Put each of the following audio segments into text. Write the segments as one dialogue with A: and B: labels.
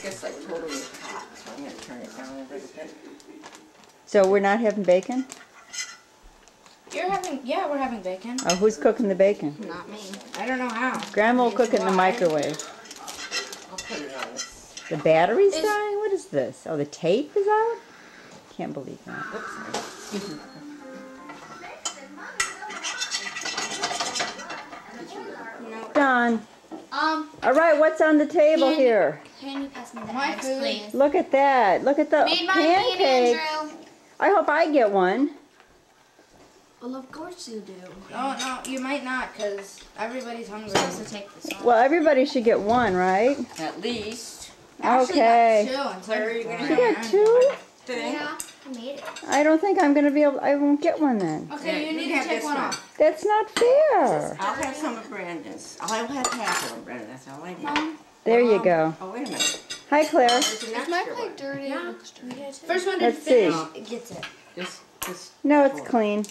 A: gets like totally hot, so I'm going to turn it down a little bit.
B: So we're not having bacon?
C: Yeah, we're having bacon.
B: Oh, who's cooking the bacon?
C: Not me. I don't know how.
B: Grandma will cook it in the microwave.
A: I'll put it on this.
B: The battery's dying? What is this? Oh, the tape is out? Can't believe that.
A: Oops, excuse me.
B: Done. All right, what's on the table here?
D: Can you pass me the
C: My
D: eggs,
C: food.
D: please?
B: Look at that. Look at the
D: Made by
B: pancakes.
D: me and Andrew.
B: I hope I get one.
D: Well, of course you do.
C: Oh, no, you might not, because everybody's hungry.
D: You're supposed to take this one.
B: Well, everybody should get one, right?
A: At least.
B: Okay.
C: Ashley got 2 and
A: Where are you gonna
B: You got 2?
A: Thing.
D: Yeah, I made it.
B: I don't think I'm going to be able, I won't get one then.
C: Okay,
A: Yeah,
C: you
A: you
C: need
A: have
C: to take
A: this
C: one
A: one.
C: off.
B: That's not fair.
A: I'll have some of Brandon's. I'll have half of Brandon. That's all I need.
B: There you go.
A: Oh, wait a minute.
B: Hi, Claire.
A: There's an
D: Is my
A: extra
D: plate
A: one.
D: dirty?
C: Yeah.
D: Yeah.
C: First one to
B: Let's see.
C: finish gets it.
A: This.
B: No, it's clean.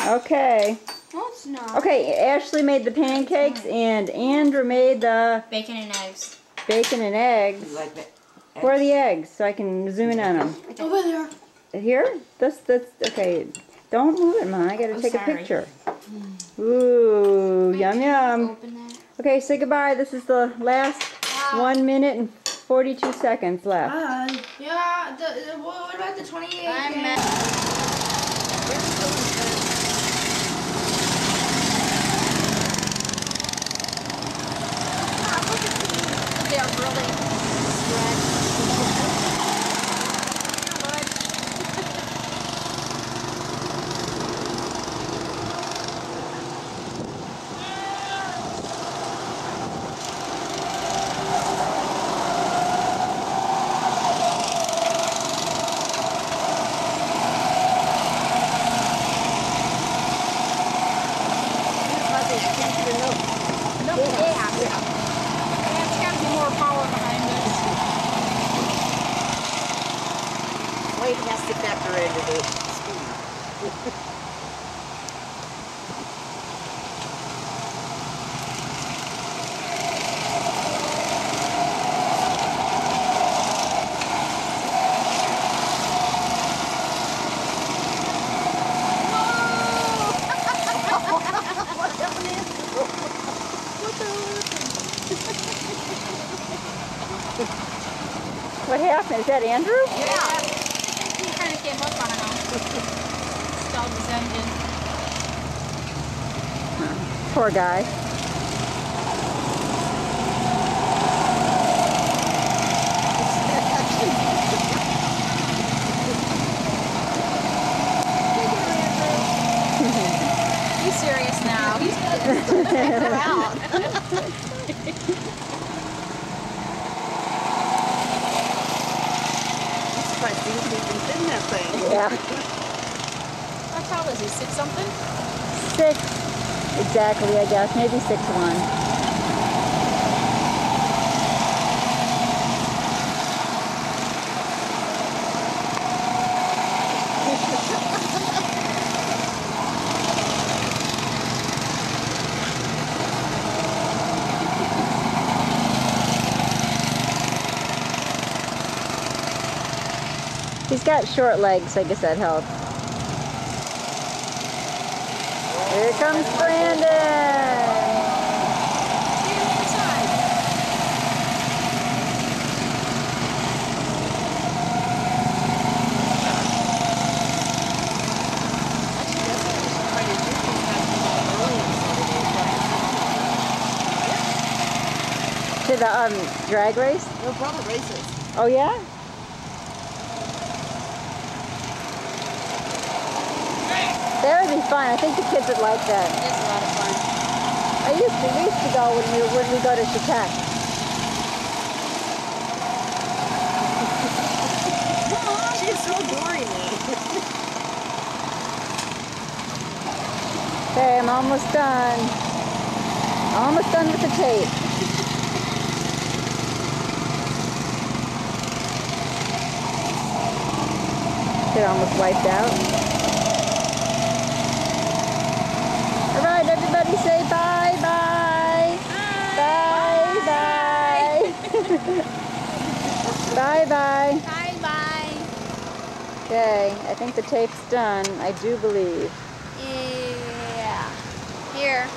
B: Okay.
D: No, it's not.
B: Okay, Ashley made the pancakes and Andrew made the
D: Bacon and eggs.
B: bacon and eggs.
A: You like that?
B: Where are the eggs so I can zoom in on them?
D: Over there.
B: Here? That's okay. Don't move it, Mom. I gotta take
D: sorry.
B: a picture. Ooh, yum yum.
D: Open that.
B: Okay, say goodbye. This is the last 1 minute and 42 seconds left.
C: Yeah, what about the 28?
D: I'm mad. They're really
A: Wait, it has to factor into the speed.
B: What happened? Is that Andrew?
D: Yeah. He kind of came up on him. Stalled his engine.
B: Poor guy.
D: He's serious now. He's going to check her out.
A: That thing.
B: Yeah.
D: How tall is he? 6 something?
B: 6 exactly, I guess. Maybe 6'1". He's got short legs, so I guess that helps. Here comes Brandon! To the drag race?
A: Your brother races.
B: Oh yeah? That would be fun. I think the kids would like that.
D: It's a lot of fun.
B: We used to go when we go to Chautauqua.
A: She's so boring me.
B: Okay, I'm almost done. Almost done with the tape. They're almost wiped out. All right, everybody say bye, bye. Bye, bye. Bye-bye.
D: Bye-bye.
B: Okay, I think the tape's done. I do believe.
D: Yeah. Here.